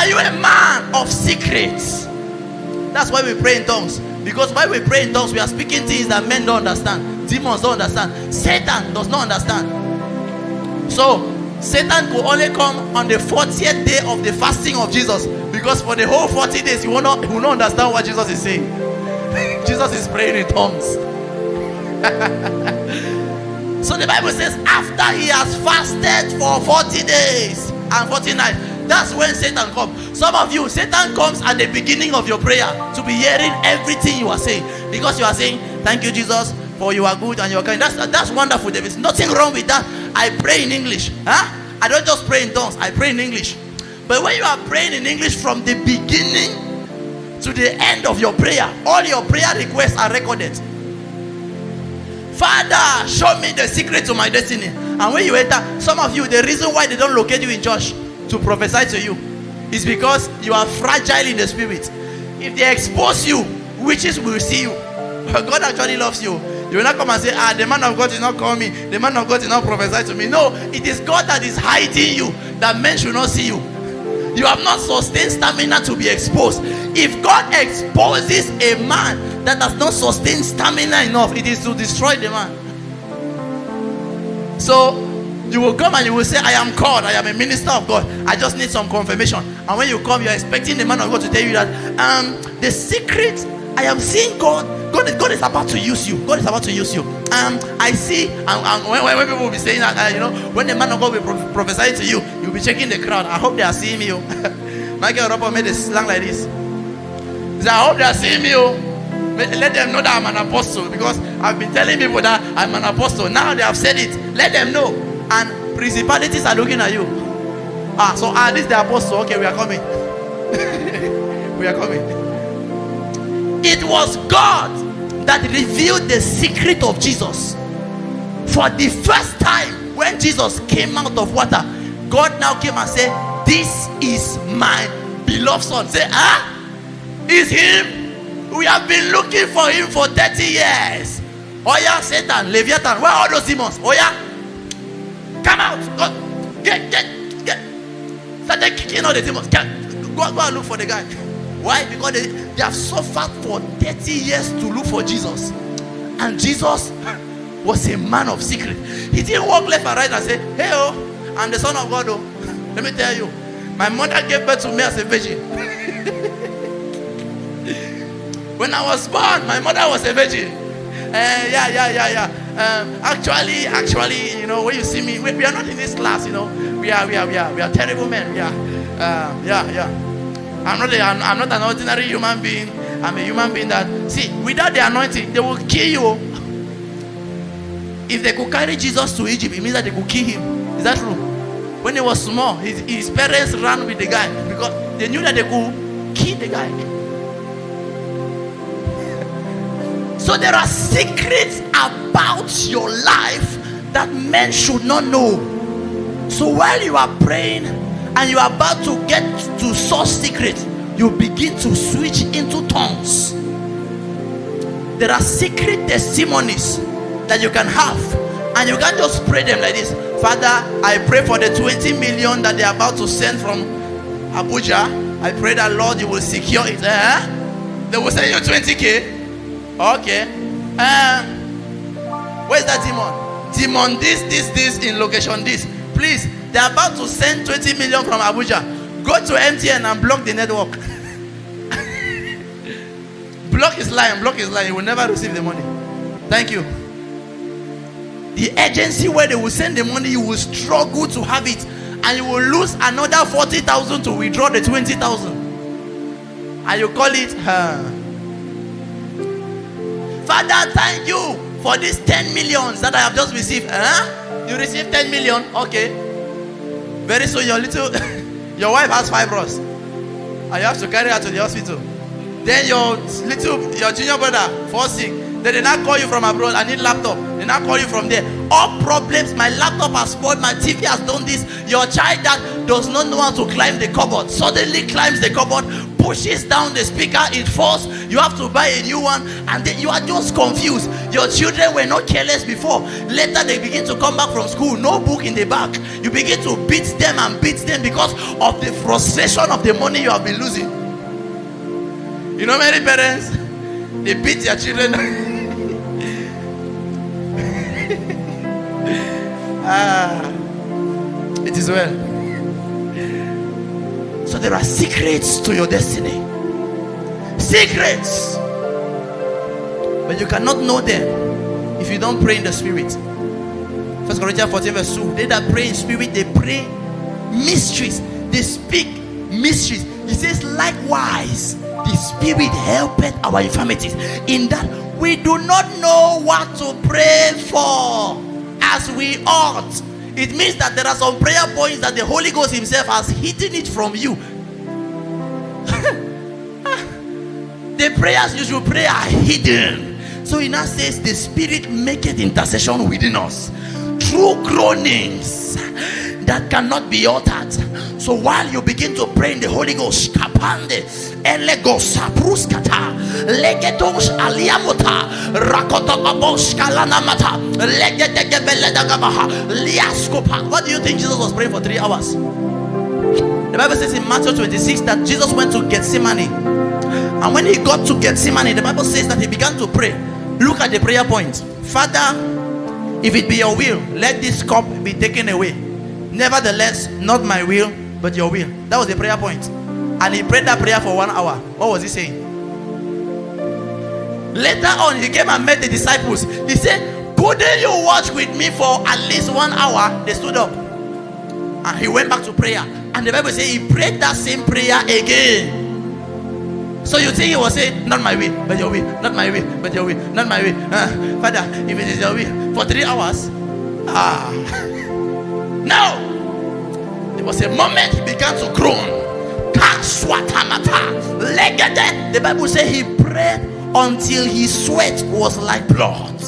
Are you a man of secrets? That's why we pray in tongues. Because when we pray in tongues, we are speaking things that men don't understand. Demons don't understand. Satan does not understand. So, Satan could only come on the 40th day of the fasting of Jesus. Because for the whole 40 days, he will not understand what Jesus is saying. Jesus is praying in tongues. So the Bible says, after he has fasted for 40 days and 40 nights, that's when Satan comes. Some of you, Satan comes at the beginning of your prayer to be hearing everything you are saying. Because you are saying, thank you, Jesus, for you are good and you are kind. That's wonderful. There is nothing wrong with that. I pray in English. I don't just pray in tongues. I pray in English. But when you are praying in English from the beginning to the end of your prayer, all your prayer requests are recorded. Father, show me the secret to my destiny. And when you enter, some of you, the reason why they don't locate you in church to prophesy to you is because you are fragile in the spirit. If they expose you, witches will see you. God actually loves you. You will not come and say, the man of God is not calling me, the man of God is not prophesying to me. No, it is God that is hiding you, that men should not see you. You have not sustained stamina to be exposed. If God exposes a man that does not sustain stamina enough, it is to destroy the man. So you will come and you will say, I am called, I am a minister of God, I just need some confirmation. And when you come, you are expecting the man of God to tell you that the secret, I am seeing God is about to use you. God is about to use you. I see, and when people will be saying that, when the man of God will prophesy to you, you'll be checking the crowd. I hope they are seeing me. Michael Roper made a slang like this. He said, I hope they are seeing me. Let them know that I'm an apostle, because I've been telling people that I'm an apostle. Now they have said it. Let them know. And principalities are looking at you. So this is the apostle. Okay, we are coming. We are coming. It was God that revealed the secret of Jesus. For the first time, when Jesus came out of water, God now came and said, this is my beloved son. Say, is him? We have been looking for him for 30 years. Oh yeah, Satan, Leviathan, where are all those demons? Oh yeah, come out. Go, get. Started kicking all the demons. Go and look for the guy. Why? Because they have suffered for 30 years to look for Jesus. And Jesus was a man of secret. He didn't walk left and right and say, hey, I'm the son of God. Let me tell you, my mother gave birth to me as a virgin. When I was born, my mother was a virgin. Actually, when you see me, we are not in this class, We are terrible men. I'm not an ordinary human being. I'm a human being that, see, without the anointing, they will kill you. If they could carry Jesus to Egypt, it means that they could kill him. Is that true? When he was small, his parents ran with the guy because they knew that they could kill the guy. So there are secrets about your life that men should not know. So while you are praying and you are about to get to such secret, you begin to switch into tongues. There are secret testimonies that you can have, and you can't just pray them like this. Father, I pray for the 20 million that they are about to send from Abuja. I pray that, Lord, you will secure it. They will send you 20K. Okay. Where's that demon? Demon this in location this. Please, they are about to send 20 million from Abuja. Go to MTN and block the network. Block his line. He will never receive the money. Thank you. The agency where they will send the money, you will struggle to have it, and you will lose another 40,000 to withdraw the 20,000. And you call it Father, thank you for these 10 millions that I have just received. You received 10 million. Okay. Very soon your wife has fibroids and you have to carry her to the hospital. Then your junior brother falls sick. Then they now call you from abroad. I need laptop. They now call you from there. All problems. My laptop has spoiled. My TV has done this. Your child that does not know how to climb the cupboard suddenly climbs the cupboard, pushes down the speaker, it falls. You have to buy a new one, and then you are just confused. Your children were not careless before. Later they begin to come back from school, no book in the back. You begin to beat them and beat them because of the frustration of the money you have been losing. You know, many parents, they beat their children. It is well. So there are secrets to your destiny. Secrets. But you cannot know them if you don't pray in the spirit. 1 Corinthians 14 verse 2. They that pray in spirit, they pray mysteries. They speak mysteries. He says, likewise, the spirit helpeth our infirmities, in that we do not know what to pray for as we ought. It means that there are some prayer points that the Holy Ghost himself has hidden it from you. The prayers you should pray are hidden. So he now says, the spirit maketh intercession within us through groanings that cannot be uttered. So while you begin to pray in the Holy Ghost, kapande elegos sapruskata legetos aliamota rakotokabos kalanamata legedegebeledagabaha liaskopa. What do you think Jesus was praying for 3 hours? The Bible says in Matthew 26 that Jesus went to Gethsemane, and when he got to Gethsemane, the Bible says that he began to pray. Look at the prayer point. Father, if it be your will, let this cup be taken away. Nevertheless, not my will, but your will. That was the prayer point. And he prayed that prayer for 1 hour. What was he saying? Later on, he came and met the disciples. He said, couldn't you watch with me for at least 1 hour? They stood up. And he went back to prayer. And the Bible says he prayed that same prayer again. So you think he was saying, not my will, but your will. Not my will, but your will. Not my will. Father, if it is your will. For 3 hours. No. There was a moment he began to groan. The Bible says he prayed until his sweat was like blood.